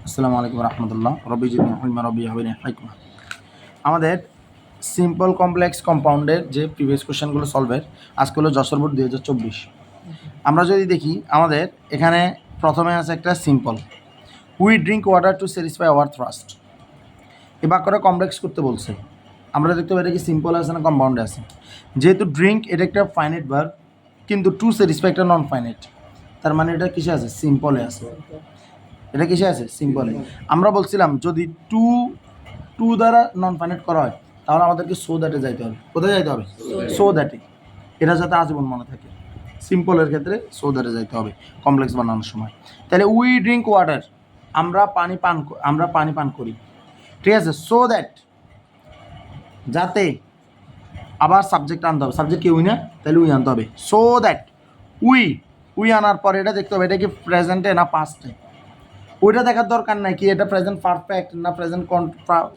আসসালামু আলাইকুম রহমতুল্লাহ রবি রবি হাবিন হাইকুমা। আমাদের সিম্পল কমপ্লেক্স কম্পাউন্ডের যে প্রিভিয়াস কোশ্চেনগুলো সলভের আজকে হলো যশোর বোর্ড 2024। আমরা যদি দেখি আমাদের এখানে প্রথমে আছে একটা simple, we drink water to satisfy our thrust. এই বাক্যটা কমপ্লেক্স করতে বলছে। আমরা দেখতে পাই এটা কি সিম্পল আছে না কম্পাউন্ডে আছে। যেহেতু ড্রিঙ্ক এটা একটা ফাইনাইট ভার্ব, কিন্তু টু স্যাটিসফাই একটা নন ফাইনাইট, তার মানে এটা কিসে আছে? সিম্পলে আছে। এটা কিসে আছে? সিম্পলে। আমরা বলছিলাম যদি টু টু দ্বারা নন ফাইনাইট করা হয় তাহলে আমাদেরকে সো দ্যাটে যাইতে হবে। কোথায় যাইতে হবে? সো দ্যাটে। এটা যাতে আজীবন মনে থাকে। সিম্পলের ক্ষেত্রে সো দ্যাটে যাইতে হবে কমপ্লেক্স বানানোর সময়। তাহলে উই ড্রিঙ্ক ওয়াটার, আমরা পানি পান করি, ঠিক আছে। সো দ্যাট, যাতে, আবার সাবজেক্ট আনতে হবে। সাবজেক্ট কি? উই না? তাহলে উই আনতে হবে। সো দ্যাট উই আনার পরে এটা দেখতে হবে এটা কি প্রেজেন্টে না পাস্টে। ওইটা দেখার দরকার নাই কি এটা প্রেজেন্ট পারফেক্ট না প্রেজেন্ট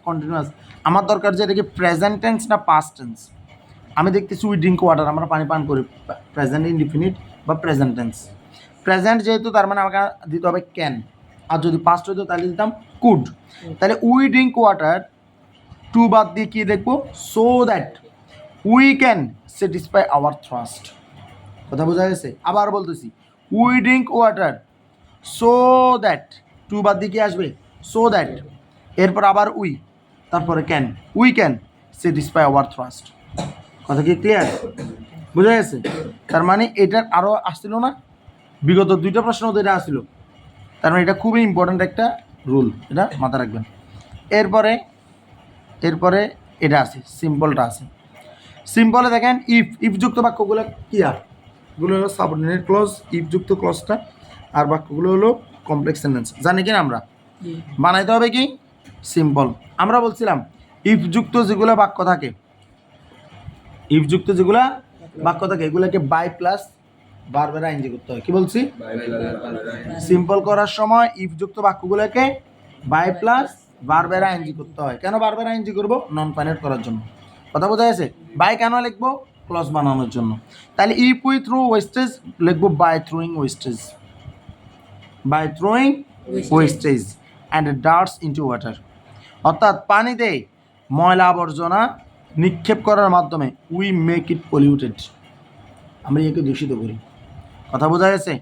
কন্টিনিউয়াস। আমার দরকার যে এটা কি প্রেজেন্ট টেন্স না পাস্ট টেন্স। আমি দেখতেছি উই ড্রিঙ্ক ওয়াটার, আমরা পানি পান করি, প্রেজেন্ট ইনডিফিনিট বা প্রেজেন্ট টেন্স। প্রেজেন্ট যেহেতু তার মানে আমাকে দিতে হবে ক্যান, আর যদি পাস্ট হইতো তাহলে দিতাম কুড। তাহলে উই ড্রিঙ্ক ওয়াটার, টু বাদ দিয়ে কি দেখবো? So that we can satisfy our thrust. কথা বোঝা গেছে? আবার বলতেছি, we drink water so that, to বাদ দিয়ে কি আসবে? সো দ্যাট, এরপর আবার উই, তারপরে can, we can satisfy our thrust. কথা কি ক্লিয়ার? বোঝা গেছে? তার মানে এটার আরও আসছিল না, বিগত দুইটা প্রশ্ন এটা আসছিল। তার মানে এটা খুবই ইম্পর্ট্যান্ট একটা রুল, এটা মাথায় রাখবেন। এরপরে এটা আছে, সিম্পলটা আছে। সিম্পলে দেখেন ইফযুক্ত বাক্যগুলো কি গুলো হলো সাবঅর্ডিনেট ক্লজ, ইফযুক্ত ক্লজটা, আর বাক্যগুলো হলো কমপ্লেক্স সেন্টেন্স। জানি কিনা আমরা বানাইতে হবে কি সিম্পল। আমরা বলছিলাম ইফযুক্ত যেগুলো বাক্য থাকে, এগুলোকে বাই প্লাস ভার্বের আইনজি করতে হয়। কি বলছি? সিম্পল করার সময় ইফযুক্ত বাক্যগুলোকে বাই প্লাস ভার্বের আইনজি করতে হয়। কেন ভার্বের আইনজি করব? নন ফাইনাইট করার জন্য। কথা বোঝা গেছে? বাই কেন লিখবো? ক্লজ বানানোর জন্য। তাহলে ইফ উই থ্রু ওয়েস্টেজ লিখবো by throwing wastage, and dirts into water. অর্থাৎ পানিতে ময়লা আবর্জনা নিক্ষেপ করার মাধ্যমে উই মেক ইট পলিউটেড, আমরা একে দূষিত করি। কথা বোঝা গেছে?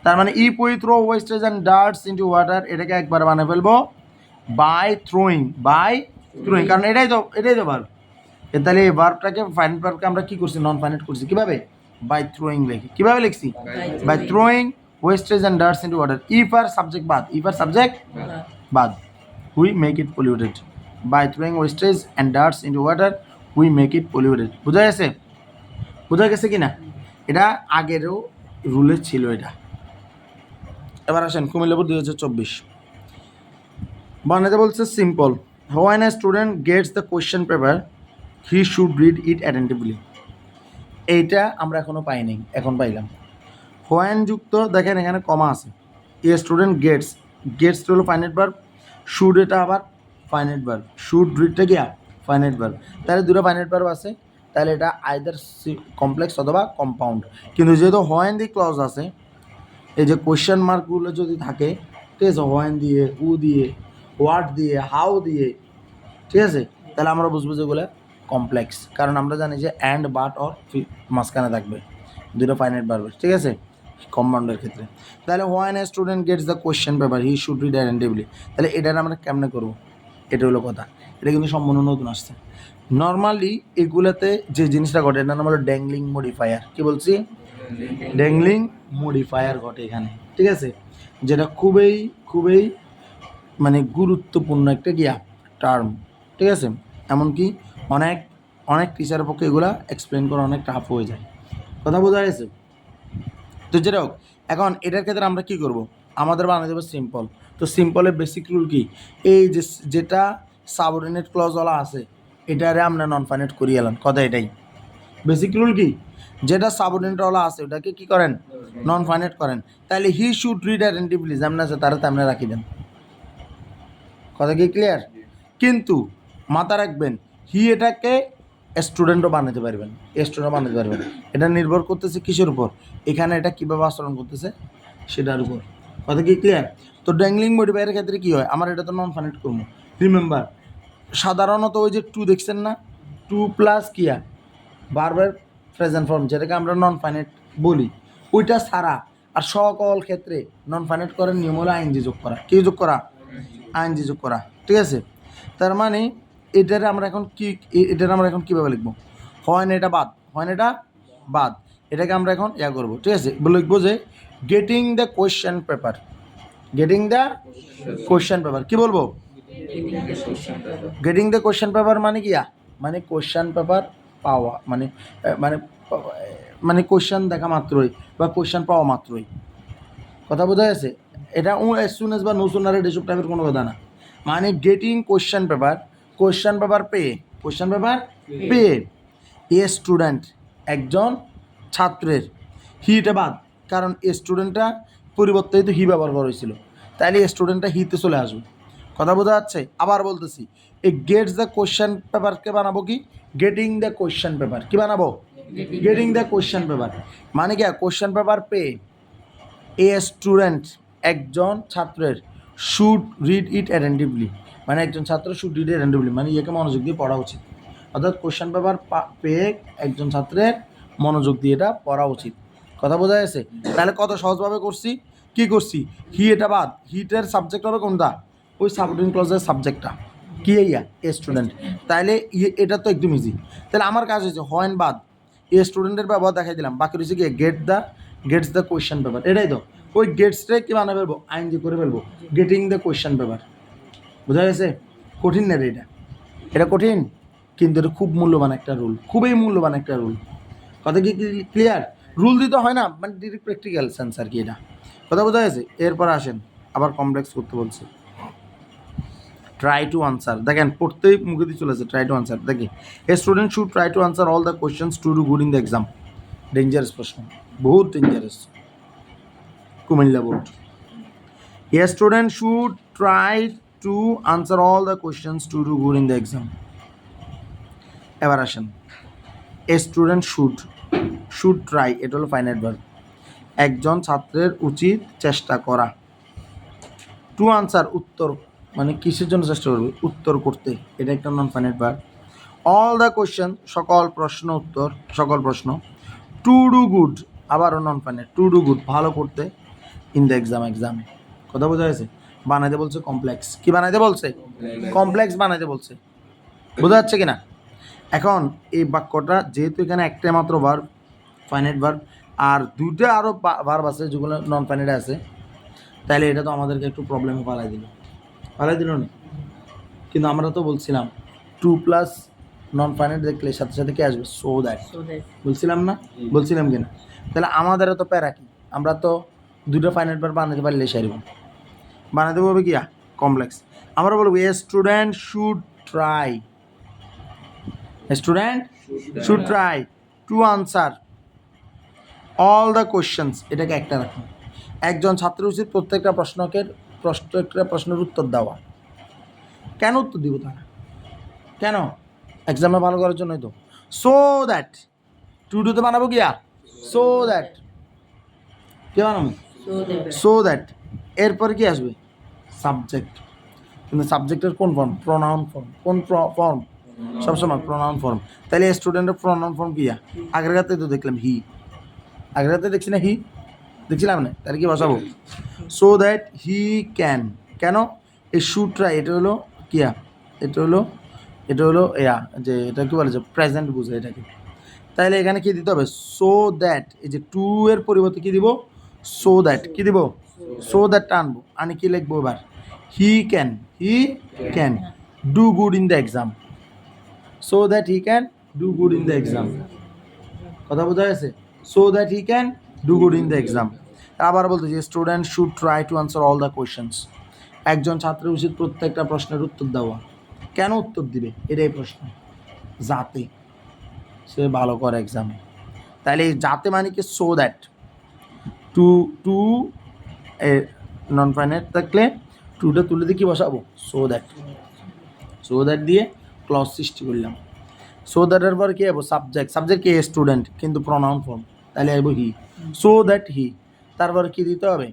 তার মানে if we throw wastage and dirts into water, এটাকে একবার বানিয়ে ফেলবো বাই থ্রোয়িং, কারণ এটাই তো ভার্ব। তাহলে এই ভার্বটাকে ফাইনাইট ভার্বকে আমরা কি করছি? নন ফাইনাইট করছি। কিভাবে? বাই থ্রোয়িং লিখি। কিভাবে লিখছি? By throwing wastage and dirts into water. If আর সাবজেক্ট বাদ, we make it polluted. By throwing wastage and dirts into water we make it polluted. বোঝা গেছে কি না? এটা আগেরও রুলে ছিল এটা। এবার আসেন কুমিল্লা বোর্ড 2024 বানাতে বলছে simple, when a student Gates the question paper he should read it attentively. এইটা আমরা এখনো পাইনি, এখন পাইলাম। হোয়েন যুক্ত, দেখেন এখানে কমা আছে। এ স্টুডেন্ট গেটস হলো ফাইনাইট ভার্ব, শুড এটা আবার ফাইনাইট ভার্ব, শুড রিডটা কি ফাইনাইট ভার্ব। তাহলে দুটো ফাইনাইট ভার্ব আছে, তাহলে এটা আইদার কমপ্লেক্স অথবা কম্পাউন্ড। কিন্তু যেহেতু হোয়েন দি ক্লজ আছে, এই যে কোয়েশ্চেন মার্কগুলো যদি থাকে, ঠিক আছে, হোয়েন দিয়ে, হু দিয়ে, হোয়াট দিয়ে, হাউ দিয়ে, ঠিক আছে, তাহলে আমরা বুঝবো যেগুলো কমপ্লেক্স। কারণ আমরা জানি যে অ্যান্ড, বাট, অর মাঝখানে থাকবে দুটো ফাইনাইট ভার্ব, ঠিক আছে, কম্পাউন্ডের ক্ষেত্রে। তাহলে when a student Gates the question paper he should read attentively, তাহলে এটার আমরা কেমনে করবো? এটা হলো কথা। এটা কিন্তু সম্পূর্ণ নতুন আসছে। নর্মালি এগুলোতে যে জিনিসটা ঘটে এটার নাম হলো ড্যাংলিং মডিফায়ার। কি বলছি? ড্যাংলিং মডিফায়ার ঘটে এখানে, ঠিক আছে, যেটা খুবই মানে গুরুত্বপূর্ণ একটা টার্ম, ঠিক আছে। এমনকি অনেক টিচারের পক্ষে এগুলা এক্সপ্লেন করা অনেক টাফ হয়ে যায়। কথা বোঝা গেছে? তো যেটা হোক, এখন এটার ক্ষেত্রে আমরা কি করব? আমাদের বানিয়ে দেবো সিম্পল। তো সিম্পলের বেসিক রুল কি? এই যেটা সাবঅর্ডিনেট ক্লজওয়ালা আছে এটারে আমরা নন ফাইনাইট করিয়ে এলাম। কথা এটাই বেসিক রুল। কি? যেটা সাবঅর্ডিনেটওয়ালা আছে ওটাকে কি করেন? নন ফাইনাইট করেন। তাহলে হি শুড রিড অ্যাটেন্টিভলি যেমন আছে তারা তেমনি রাখি দেন। কথা কি ক্লিয়ার? কিন্তু মাথা রাখবেন, হি এটাকে স্টুডেন্টও বানাতে পারবেন, এটা নির্ভর করতেছে কিসের উপর? এখানে এটা কীভাবে আচরণ করতেছে সেটার উপর। কথা কি ক্লিয়ার? তো ড্যাংলিং মডিফায়ারের ক্ষেত্রে কী হয়, আমার এটা তো নন ফাইনাইট করবো। রিমেম্বার সাধারণত ওই যে টু দেখছেন না, টু প্লাস কিয়া বারবার প্রেজেন্ট ফর্ম, যেটাকে আমরা নন ফাইনাইট বলি, ওইটা ছাড়া আর সকল ক্ষেত্রে নন ফাইনাইট করার নিয়ম হলো আইনজি যোগ করা। কি যোগ করা? আইনজি যোগ করা। ঠিক আছে, তার মানে এটারে আমরা এখন কীভাবে লিখবো? হয় না এটা বাদ, হয় না এটা বাদ, এটাকে আমরা এখন করবো। ঠিক আছে, লিখবো যে getting the question paper, getting the question paper. কী বলবো? গেটিং দ্য কোয়েশ্চেন পেপার মানে কি? মানে কোয়েশ্চেন পেপার পাওয়া, মানে মানে মানে কোয়েশ্চেন দেখা মাত্রই বা কোয়েশ্চেন পাওয়া মাত্রই। কথা বোঝা গেছে? এটা অ্যাজ সুন এজ বা নো সুনার এসব টাইপের কোনো কথা না। মানে গেটিং কোয়েশ্চেন পেপার পেয়ে, কোয়েশ্চেন পেপার পেয়ে এ স্টুডেন্ট একজন ছাত্রের, হি এটা বাদ, কারণ এ স্টুডেন্টটা পরিবর্তে তো হি ব্যবহার করা হয়েছিল, তাইলে স্টুডেন্টটা হিতে চলে আসবে। কথা বোঝা যাচ্ছে? আবার বলতেছি, এই গেটস দ্য কোয়েশ্চেন পেপারকে বানাবো কি? Getting the question paper. কি বানাবো? Getting the question paper. মানে কি? কোয়েশ্চেন পেপার পেয়ে এ স্টুডেন্ট একজন ছাত্রের শুড রিড ইট অ্যাটেন্টিভলি, মানে একজন ছাত্র শুড রিড অ্যাটেন্টিভলি, মানে ইয়েকে মনোযোগ দিয়ে পড়া উচিত। অর্থাৎ কোয়েশ্চেন পেপার পেয়ে একজন ছাত্রের মনোযোগ দিয়ে এটা পড়া উচিত। কথা বোঝা গেছে? তাহলে কত সহজভাবে করছি। কি করছি? হি এটা বাদ, হিটের সাবজেক্ট হবে কোনটা? ওই সাবঅর্ডিনেট ক্লজের সাবজেক্টটা কি? A student. তাইলে এটা তো একদম ইজি। তাহলে আমার কাজ হয়েছে হোয়েন বাদ এ স্টুডেন্টের ব্যবহার দেখাই দিলাম, বাকি রয়েছে কি গেটস দ্য কোয়েশ্চেন পেপার। এটাই তো, ওই গেটসটাই কি বানিয়ে ফেলবো? আইনজি করে ফেলবো, গেটিং দ্য কোয়েশ্চেন পেপার। বোঝা গেছে? কঠিন না রে এটা কঠিন, কিন্তু এটা খুব মূল্যবান একটা রুল, খুবই মূল্যবান একটা রুল। কথা কি ক্লিয়ার? রুল দিতে হয় না, মানে ডিরেক্ট প্র্যাকটিক্যাল সেন্স আর কি এটা। কথা বোঝা গেছে? এরপর আসেন আবার কমপ্লেক্স করতে বলছে। ট্রাই টু আনসার, দেখেন পড়তেই মুখে দিয়ে চলেছে ট্রাই টু আনসার। দেখি, a student should try to answer all the questions to do good in the exam. Dangerous প্রশ্ন, বহুত dangerous. Comilla board. A student should try to answer all the questions to do good in the exam. এবার আসেন, এ student should try, এটা হলো finite verb. একজন ছাত্রের উচিত চেষ্টা করা। টু আনসার, উত্তর, মানে কিসের জন্য চেষ্টা করবে? উত্তর করতে, এটা একটা non finite verb. All the question, সকল প্রশ্ন উত্তর, সকল প্রশ্ন। টু ডু গুড, আবারও non finite, two do good, ভালো করতে। ইন দ্য এক্সাম, এক্সামে। কথা বোঝা গেছে? বানাইতে বলছে কমপ্লেক্স। কি বানাইতে বলছে? কমপ্লেক্স বানাইতে বলছে। বোঝা যাচ্ছে কিনা? এখন এই বাক্যটা যেহেতু এখানে একটাই মাত্র ভার্ব, ফাইনাইট ভার্ব, আর দুইটা আরও ভার্ব আছে যেগুলো নন ফাইনাইট আছে, তাহলে এটা তো আমাদেরকে একটু প্রবলেমে পালাই দিল না। কিন্তু আমরা তো বলছিলাম টু প্লাস নন ফাইনাইট দেখলে সাথে সাথে কি আসবে? So that. বলছিলাম না? বলছিলাম কিনা? তাহলে আমাদের তো প্যারা কি, আমরা তো দুটো ফাইনাইট ভার্ব বানাতে পারলে সারিব। বানাতে বলবে কি? কমপ্লেক্স। আমরা বলবো এ student should try, student should try to answer all the questions, এটাকে একটা রাখুন। একজন ছাত্রের উচিত প্রত্যেকটা প্রশ্নের উত্তর দেওয়া। কেন উত্তর দিব তারা? কেন? এক্সামে ভালো করার জন্যই তো। সো দ্যাট, টু ডুতে বানাবো কি? So that. কে বানাবো? So that. এরপরে কি আসবে? সাবজেক্ট। কিন্তু সাবজেক্টের কোন ফর্ম? Pronoun form. কোন ফর্ম? সবসময় প্রোনাউন ফর্ম। তাহলে স্টুডেন্টের প্রোনাউন ফর্ম কি? আগের রাতে তো দেখলাম হি, আগের রাতে দেখছি না হি, দেখছিলাম না, তাহলে কি বসাবো? So that he can. কেন? এই শুড ট্রাই, এটা হলো কিয়া, এটা হলো যে এটা কি বলে যে প্রেজেন্ট বুঝে এটাকে। তাহলে এখানে কি দিতে হবে? সো দ্যাট, এই যে টু এর পরিবর্তে কি দিব? So that. কি দিব? সো দ্যাট আনবো, আনি কি লিখবো এবার? He can do good in the exam. So that he can do good in the exam. কথা বোঝা গেছে? So that he can do good in the exam. আবার বলতে যে student should try to answer all the questions. একজন ছাত্রের উচিত প্রত্যেকটা প্রশ্নের উত্তর দেওয়া। কেন উত্তর দিবে? এটাই প্রশ্ন। যাতে সে ভালো করে এক্সামে। তাহলে যাতে মানে কি? So that. To non finite থাকলে টুটা তুলে দিয়ে কি বসাবো? সো দ্যাট দিয়ে ক্লজ সৃষ্টি করলাম। সো দ্যাটের পর কি যাবো? সাবজেক্ট কি? স্টুডেন্ট, কিন্তু প্রোনাউন ফর্ম, তাহলে আসবো হি। সো দ্যাট হি। তারপর কি দিতে হবে?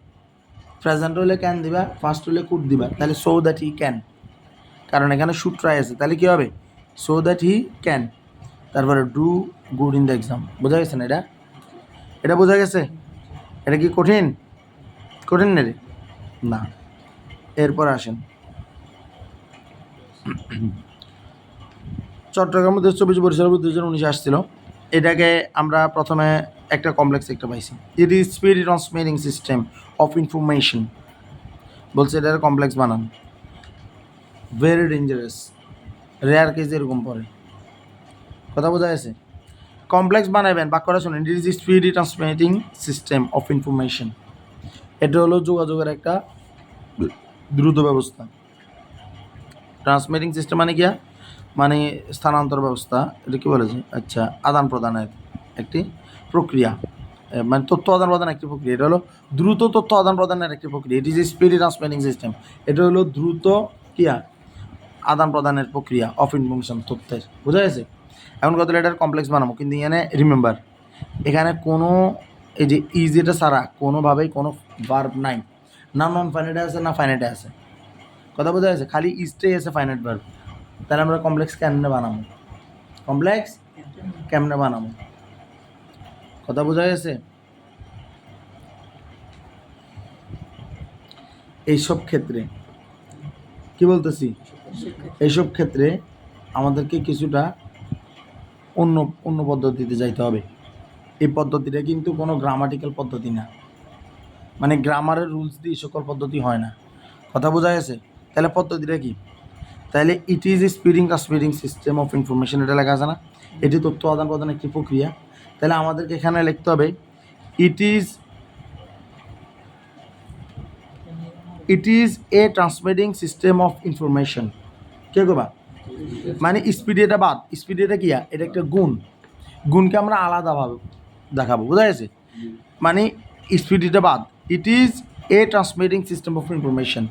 প্রেজেন্ট হলে ক্যান দিবা, ফার্স্ট হলে কুড দিবা, তাহলে সো দ্যাট হি ক্যান, কারণ এখানে শুড ট্রাই আছে, তাহলে কী হবে সো দ্যাট হি ক্যান। তারপরে do good in the exam. বোঝা গেছে না? এটা বোঝা গেছে? এটা কি কঠিন? কঠিন না রে? না। এরপর আসেন, চট্টগ্রাম 2024 বরিশাল 2019 আসছিল। এটাকে আমরা প্রথমে একটা কমপ্লেক্স একটা পাইছি, it is speed transmitting system of information. বলছে এটার কমপ্লেক্স বানান, ভেরি ডেঞ্জারাস, রেয়ার কেস এরকম পড়ে। কথা বোঝা গেছে? কমপ্লেক্স বানাবেন, বাক্যটা শুনেন, it is speed transmitting system of information. এটা হলো যোগাযোগের একটা দ্রুত ব্যবস্থা। ট্রান্সমিটিং সিস্টেম মানে কি? মানে স্থানান্তর ব্যবস্থা। এটা কী বলেছে? আচ্ছা, আদান প্রদানের একটি প্রক্রিয়া, মানে তথ্য আদান প্রদানের একটি প্রক্রিয়া। এটা হলো দ্রুত তথ্য আদান প্রদানের একটি প্রক্রিয়া। It is speed transmitting system. এটা হলো দ্রুত কিয়া আদান প্রদানের প্রক্রিয়া অফ ইনফরমেশন, তথ্যের। বোঝা গেছে? এখন কত এটার কমপ্লেক্স বানাবো, কিন্তু এখানে রিমেম্বার, এখানে কোনো এই যে ইজ এটা ছাড়া কোনোভাবেই কোনো ভার্ব নাই, না নন ফাইনাইটে আছে না ফাইনাইটে আছে। কথা বোঝা গেছে? খালি ইজটাই আছে ফাইনাইট ভার্ব। তাহলে আমরা কমপ্লেক্স কেমনে বানাবো? কমপ্লেক্স কেমনে বানাবো? কথা বোঝা গেছে? এইসব ক্ষেত্রে কি বলতেছি, এইসব ক্ষেত্রে আমাদেরকে কিছুটা অন্য অন্য পদ্ধতিতে যাইতে হবে। এই পদ্ধতিটা কিন্তু কোনো গ্রামাটিক্যাল পদ্ধতি না, মানে গ্রামারের রুলস দিয়ে সকল পদ্ধতি হয় না। কথা বোঝা গেছে? তাহলে পদ্ধতিটা কি? তাহলে it is speeding transmitting system of information, এটা লেখা আছে না? এটি তথ্য আদান প্রদান একটি প্রক্রিয়া। তাহলে আমাদেরকে এখানে লিখতে হবে it is a transmitting system of information. কে করবা? মানে স্পিড এটা বাদ, স্পিড এটা কি? এটা একটা গুণ, গুণকে আমরা আলাদাভাবে দেখাবো। বোঝা গেছে? মানে স্পিড এটা বাদ, ইট is a transmitting system of information,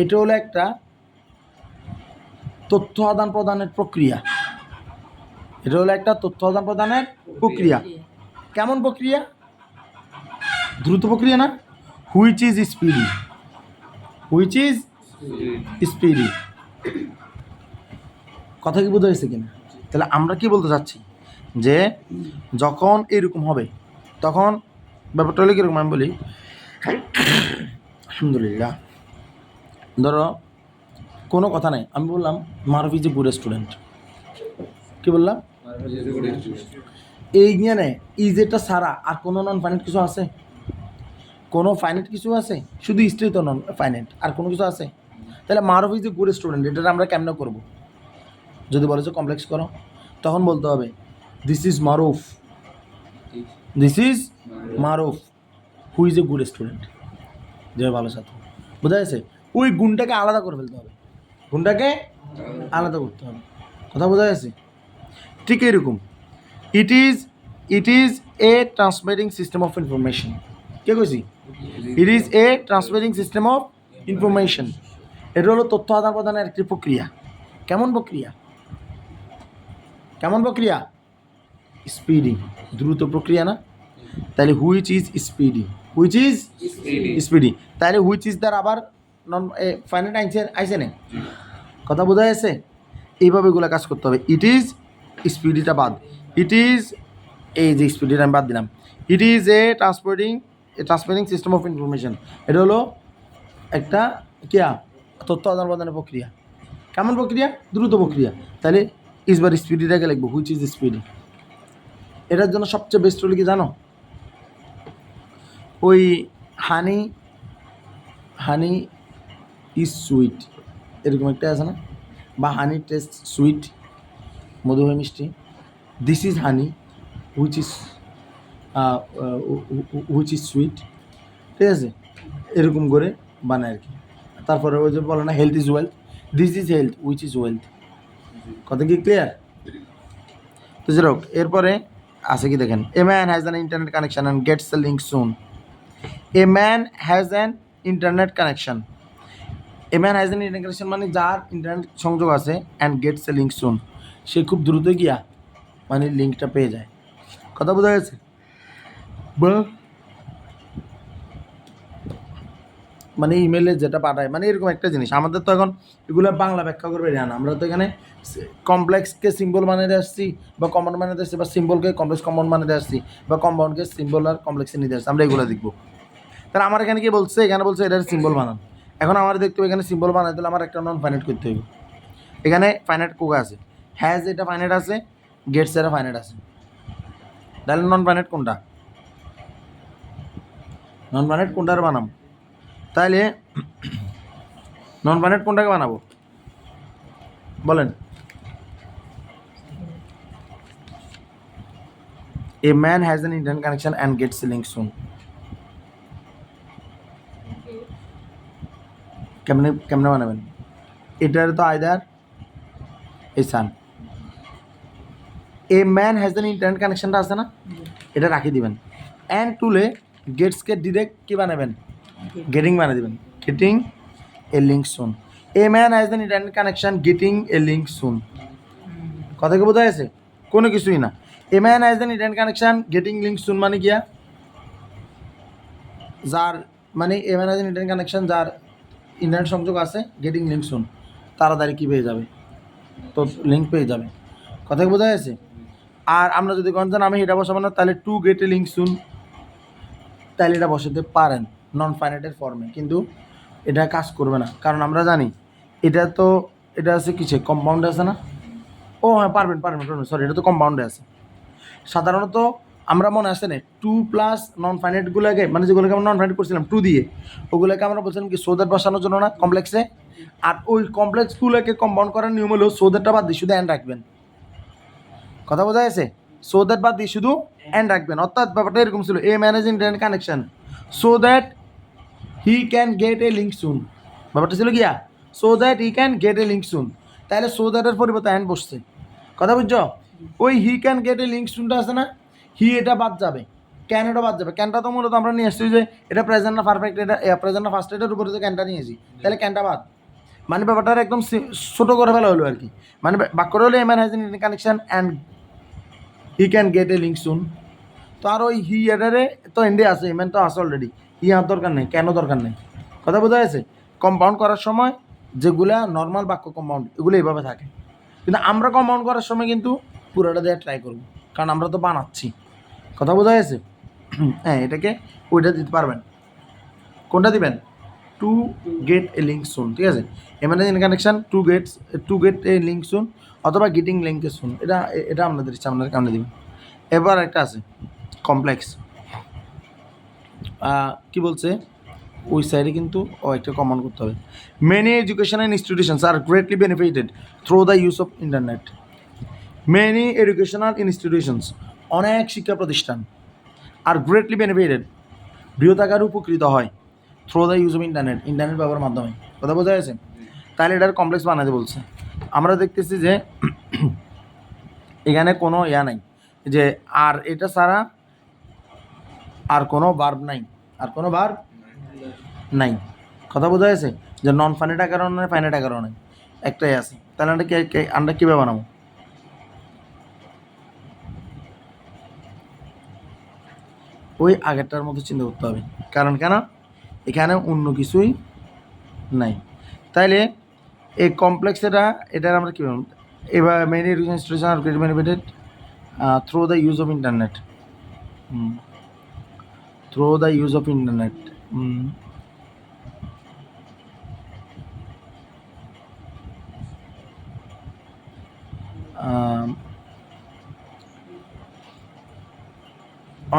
এটা হলো একটা তথ্য আদান প্রদানের প্রক্রিয়া। এটা হলো একটা তথ্য আদান প্রদানের প্রক্রিয়া। কেমন প্রক্রিয়া? দ্রুত প্রক্রিয়া না? Which is speedy, which is speedy. কথা কি বোঝা গেছে কিনা? তাহলে আমরা কি বলতে চাচ্ছি, যে যখন এরকম হবে তখন ব্যাপারটা হলে কীরকম আমি বলি, আলহামদুলিল্লাহ, ধরো কোনো কথা নাই, আমি বললাম মারুফ ইজ এ গুড স্টুডেন্ট। কী বললাম? এই জ্ঞানে ইজ এটা ছাড়া আর কোনো নন ফাইনাইট কিছু আছে? কোনো ফাইনাইট কিছু আছে? শুধু স্টেই তো নন ফাইনাইট, আর কোনো কিছু আছে? তাহলে মারুফ ইজ এ গুড স্টুডেন্ট, এটা আমরা কেমনে করবো? যদি বলে যে কমপ্লেক্স করো, তখন বলতে হবে this is Maruf, this is Maruf who is a good student, যে ভালো ছাত্র। বোঝা গেছে? ওই গুণটাকে আলাদা করে ফেলতে হবে, গুণটাকে আলাদা করতে হবে। কথা বোঝা গেছে? ঠিক এরকম it is a transmitting system of information. কে কইছি? It is a transmitting system of information. এটা হলো তথ্য আদান প্রদানের একটি প্রক্রিয়া। কেমন প্রক্রিয়া? কেমন প্রক্রিয়া? স্পিডি, দ্রুত প্রক্রিয়া না? তাহলে which is speedy, which is speedy. তাহলে হুইচ ইজ দ্বার আবার নন ফাইনাইট আইসে নেই। কথা বোঝা যাচ্ছে? এইভাবে এগুলো কাজ করতে হবে। ইট ইজ স্পিডিটা বাদ, ইট ইজ এই যে স্পিডিটা আমি বাদ দিলাম, ইট is a transmitting system of information. এটা হলো একটা কিয়া তথ্য আদান প্রদানের প্রক্রিয়া। কেমন প্রক্রিয়া? দ্রুত প্রক্রিয়া। তাহলে ইসবার স্পিডিটাকে লিখবো, হুইচ ইজ স্পিডি। এটার জন্য সবচেয়ে বেস্ট হলো কি জানো? ওই হানি ইজ সুইট, এরকম একটা আছে না? বা হানি টেস্ট সুইট, মধু হয় মিষ্টি। This is honey which is sweet. ঠিক আছে? এরকম করে বানায় আর কি। তারপরে ওই যে বলে না health is wealth, this is health which is wealth. কথা কি ক্লিয়ার? তো যাই হোক, এরপরে আছে কি দেখেন, a man has an internet connection and gets a link soon. A man has an internet connection, a man has an internet connection মানে যার ইন্টারনেট সংযোগ আছে, and gets a link soon, সে খুব দ্রুত গিয়া মানে লিঙ্কটা পেয়ে যায়। কথা বোঝা গেছে? বা মানে ইমেলে যেটা পাঠায়, মানে এরকম একটা জিনিস। আমাদের তো এখন এগুলো বাংলা ব্যাখ্যা করবে না, আমরা তো এখানে কমপ্লেক্সকে সিম্বল বানিয়ে আসছি বা কম্পাউন্ড বানিয়ে আসছি, বা সিম্বলকে কমপ্লেক্স কম্পাউন্ড বানিয়ে আসছি, বা কম্পাউন্ডকে সিম্বল আর কমপ্লেক্সে নিতে আসছি, আমরা এগুলো দেখবো। তাহলে আমার এখানে কি বলছে, এখানে বলছে এটার সিম্বল বানান। এখন আমার দেখতে হবে এখানে সিম্বল বানাতে হলে আমার একটা নন ফাইনাইট করতে হবে। এখানে ফাইনাইট কোকা আছে, হ্যাজ এটা ফাইনাইট আছে, গেটস এটা ফাইনাইট আছে। তাহলে নন ফাইনাইট কোনটা, নন ফাইনাইট কোনটার বানাবো? তাহলে নন ফাইনাইট কোনটাকে বানাবো বলেন? A man has an internet connection and gets a link soon. কেমনে কেমনে বানাবেন? এটার তো either a son, a man has an internet কানেকশনটা আছে না, এটা রাখি দিবেন। অ্যান্ড টুলে গেটসকে ডিরেক্ট কী বানাবেন, গেটিং বানিয়ে দেবেন, getting a link soon. A man has an internet connection getting a link soon. কথা কি বোঝা গেছে? কোনো কিছুই না। A man has an internet connection getting link soon মানে গিয়া যার, মানে a man has an internet connection যার ইন্টারনেট সংযোগ আছে, গেটিং লিঙ্ক সুন তাড়াতাড়ি কী পেয়ে যাবে, তো লিঙ্ক পেয়ে যাবে। কথা কি বোঝা গেছে? আর আমরা যদি কোন আমি এটা বসাবো না, তাহলে two get a link soon, তাহলে এটা বসাতে পারেন নন ফাইনাইটের ফর্মে, কিন্তু এটা কাজ করবে না, কারণ আমরা জানি এটা তো, এটা আছে কিসে, কম্পাউন্ডে আছে না? ও হ্যাঁ, পারবেন পারবেন পারবেন, সরি, এটা তো কম্পাউন্ডে আছে। সাধারণত আমরা মনে আসে না টু প্লাস নন ফাইনাইটগুলোকে, মানে যেগুলোকে আমরা নন ফাইনাইট করছিলাম টু দিয়ে, ওগুলোকে আমরা বলছিলাম কি সোদের বসানোর জন্য না, কমপ্লেক্সে। আর ওই কমপ্লেক্সগুলোকে কম্পাউন্ড করার নিয়ম হলো সোদেরটা বাদ দিয়ে শুধু অ্যান্ড রাখবেন। কথা বোঝা গেছে? সো দ্যাট বাদ দিয়ে শুধু অ্যান্ড রাখবেন। অর্থাৎ ব্যাপারটা এরকম ছিল, a manage internet connection so that he can get a link soon. ব্যাপারটা ছিল গিয়া so that he can get a link soon, তাহলে সো দ্যাটের পরিবর্তে অ্যান্ড বসছে। কথা বুঝছো? ওই he can get a link সুনটা আছে না, হি এটা বাদ যাবে, ক্যান এটা বাদ যাবে। ক্যানটা তো মূলত আমরা নিয়ে আসছি যে এটা প্রেজেন্ট না পারফেক্ট, এটা প্রেজেন্ট না ফার্স্ট, এটার উপরে যে ক্যানটা নিয়েছি, তাহলে ক্যানটা বাদ। মানে ব্যাপারটা একদম ছোটো করে ফেলা হলো আর কি। মানে বাক্যটা হলো a man has internet connection and he can get a link soon. তো আর ওই হি এটারে তো এন্ডে আছে, ইমেন তো আছে অলরেডি, হি আর দরকার নেই, কেন দরকার নেই। কথা বোঝা গেছে? কম্পাউন্ড করার সময় যেগুলা নর্মাল বাক্য কম্পাউন্ড, এগুলো এইভাবে থাকে, কিন্তু আমরা কম্পাউন্ড করার সময় কিন্তু পুরোটা দিয়ে ট্রাই করব, কারণ আমরা তো বানাচ্ছি। কথা বোঝা গেছে? হ্যাঁ, এটাকে ওইটা দিতে পারবেন। কোনটা দিবেন? To get a link soon, ঠিক আছে? Emergency connection to get a link soon, অথবা গেটিং লিঙ্কে সুন, এটা এটা আপনাদের ইচ্ছা, আপনাদের কেমন দিবেন। এবার একটা আছে কমপ্লেক্স, কি বলছে ওই সাইডে কিন্তু ও একটা কমন করতে হবে। Many educational institutions are greatly benefited through the use of internet. Many educational institutions, অনেক শিক্ষা প্রতিষ্ঠান, আর গ্রেটলি বেনিফিটেড, বৃহদাকার উপকৃত হয় through the use of internet, internet ব্যবহারের মাধ্যমে। কথা বোঝা গেছে? তাহলে এটার কমপ্লেক্স বানাতে বলছে। আমরা দেখতেছি যে এখানে কোনো ইয়া নাই, যে আর এটা ছাড়া আর কোনো ভার্ব নাই, আর কোনো ভার্ব নাই। কথা বোঝা গেছে? যে নন ফাইনাইট আকারও নয়, ফাইনাইট আকারও নয়, একটাই আছে। তাহলে আমরা কীভাবে বানাবো? ওই আগেরটার মতো চিন্তা করতে হবে, কারণ কেন এখানে অন্য কিছুই নাই। তাইলে এই কমপ্লেক্স এটার আমরা কীভাবে, এবার main education institution are great benefited through the use of internet, through the use of internet.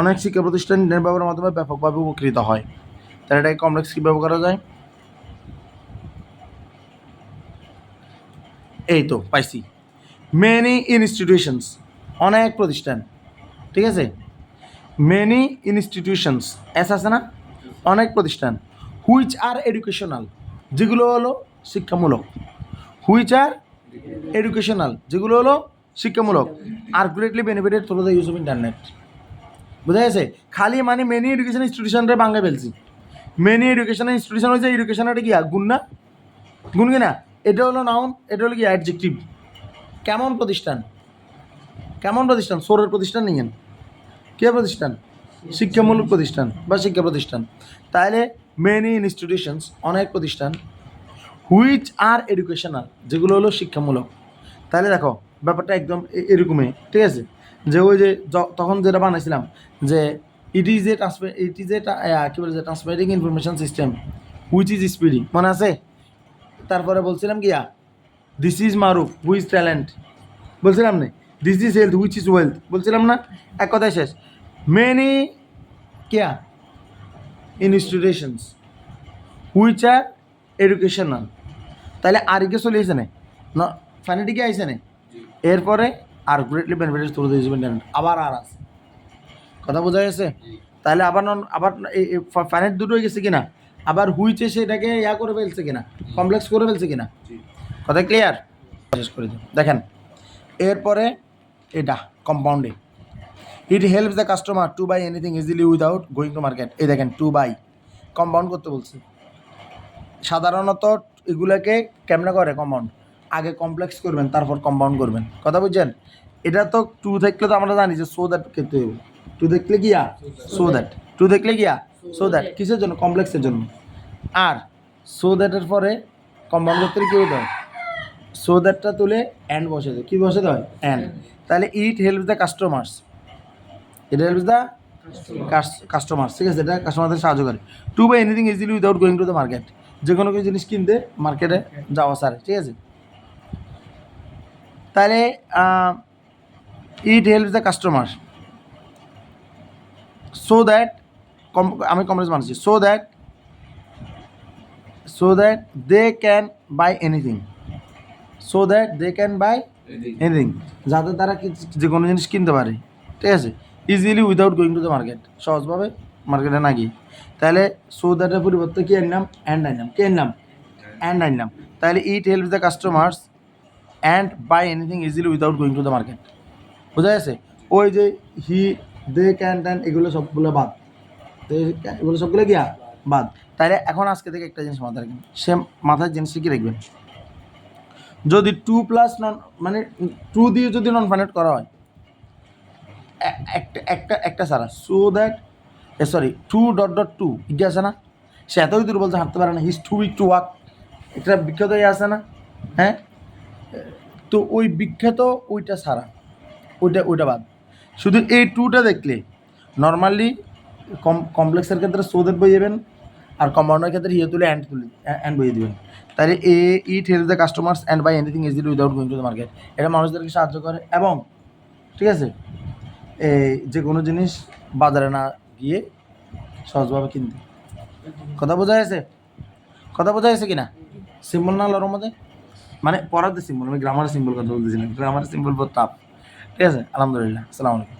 অনেক শিক্ষা প্রতিষ্ঠান ইন্টারনেট ব্যবহারের মাধ্যমে ব্যাপকভাবে উপকৃত হয়। তাহলে এটাকে কমপ্লেক্স কীভাবে করা যায়? এই তো পাইছি, মেনি ইনস্টিটিউশনস, অনেক প্রতিষ্ঠান, ঠিক আছে? মেনি ইনস্টিটিউশনস, এস আছে না, অনেক প্রতিষ্ঠান, হুইচ আর এডুকেশনাল, যেগুলো হলো শিক্ষামূলক, হুইচ আর এডুকেশনাল, যেগুলো হলো শিক্ষামূলক, are greatly benefited through the use of internet. বোঝা গেছে? খালি মানে মেনি এডুকেশন ইনস্টিটিউশনটা বাংলা ফেলছি। মেনি এডুকেশনাল ইনস্টিটিউশন হচ্ছে এডুকেশনটা কি গুণ না, গুণ কিনা? এটা হলো নাউন, এটা হলো কি অ্যাডজেক্টিভ। কেমন প্রতিষ্ঠান, কেমন প্রতিষ্ঠান? সোরের প্রতিষ্ঠান নিয়েন, কে প্রতিষ্ঠান? শিক্ষামূলক প্রতিষ্ঠান বা শিক্ষা প্রতিষ্ঠান। তাহলে মেনি ইনস্টিটিউশনস, অনেক প্রতিষ্ঠান, হুইচ আর এডুকেশনাল, যেগুলো হলো শিক্ষামূলক। তাহলে দেখো ব্যাপারটা একদম এরকমই, ঠিক আছে, যে ওই যে তখন যেটা বানাইছিলাম যে ইট ইজ এ কী বলে, transmitting information system which is speeding, মনে আছে? তারপরে বলছিলাম গিয়া this is Maruf whose talent, বলছিলাম না? This is health which is wealth, বলছিলাম না? এক কথায় শেষ। মেনি কিয়া ইনস্টিটিউশনস হুইচ আর এডুকেশনাল, তাহলে আর কে চলে আসে না, ফাইনালিটি আইসে না, এরপরে are greatly benefited through this talent, আবার আর আছে, কথা বোঝা গেছে? তাহলে আবার আবার ফাইনাইট দুটো হয়ে গেছে কিনা, আবার হুইচে সেটাকে ইয়া করে ফেলছে কিনা, কমপ্লেক্স করে ফেলছে কিনা, কথা ক্লিয়ার? শেষ করে দিন। দেখেন এরপরে এটা compounding, it helps the customer to buy anything easily without going to market. এই দেখেন টু বাই, কম্পাউন্ড করতে বলছে। সাধারণত এগুলোকে কেমনে করে কম্পাউন্ড, আগে কমপ্লেক্স করবেন তারপর কম্পাউন্ড করবেন, কথা বুঝছেন? এটা তো টু দেখলে তো আমরা জানি যে সো দ্যাট খেতে হবে, টু দেখলে গিয়া সো দ্যাট, টু দেখলে গিয়া সো দ্যাট কিসের জন্য, কমপ্লেক্সের জন্য। আর সো দ্যাটের পরে কম্পাউন্ড করতে কী হতে হয়, সো দ্যাটটা তুলে অ্যান্ড বসে দেয়, কী বসে দেয়, অ্যান্ড। তাহলে it helps the customers, it helps the customers, ঠিক আছে, এটা কাস্টমারদের সাহায্য করে। To buy anything easily without going to the market, যে কোনো কিছু জিনিস কিনতে মার্কেটে যাওয়া স্যার, ঠিক আছে। তাহলে it helps the customer so that, আমি কমপ্লেক্স বানাচ্ছি, so that they can buy anything, so that they can buy anything, যাতে তারা যে কোনো জিনিস কিনতে পারে, ঠিক আছে, easily without going to the market, সহজভাবে মার্কেটে না গিয়ে। তাহলে সো দ্যাটের পরিবর্তে কী আনলাম, অ্যান্ড আনলাম, কে আনলাম, অ্যান্ড আনলাম। তাহলে it helps the customers and by anything easily without going to the market, বোঝা গেছে? ওই যে হি, দে, ক্যান, ট্যান, এগুলো সবগুলো বাদ, এগুলো সবগুলো গিয়া বাদ। তাহলে এখন আজকে থেকে একটা জিনিস মাথায় রাখবেন, সে মাথায় জিনিসটা কি রাখবেন, যদি টু প্লাস নন মানে টু দিয়ে যদি নন ফাইনাইট করা হয়, একটা সারা, so that sorry to dot dot to, ইগে আছে না, সে এতই দূর বলতে হাঁটতে পারে না, his too weak to walk, একটা বিখ্যাত ইয়ে আছে না, হ্যাঁ? তো ওই বিখ্যাত ওইটা সারা, ওইটা বাদ, শুধু এই টুটা দেখলে নর্মালি কমপ্লেক্সের ক্ষেত্রে সো দ্যাট বই যাবেন, আর কম্পাউন্ডের ক্ষেত্রে হিয়ে তুলে অ্যান্ড বইয়ে দেবেন। তাহলে it helps the customers and by anything easily without going to the market, এটা মানুষদেরকে সাহায্য করে, এবং ঠিক আছে যে কোনো জিনিস বাজারে না গিয়ে সহজভাবে কিনতে। কথা বোঝা গেছে? কথা বোঝা গেছে কিনা? সিম্বল না লড়ার মধ্যে, মানে পড়াতে সিম্বল, আমি গ্রামারের সিম্বল কথা বলতেছিলাম, গ্রামারের সিম্বল বহুত টাফ, ঠিক আছে। আলহামদুলিল্লাহ, আসসালামু আলাইকুম।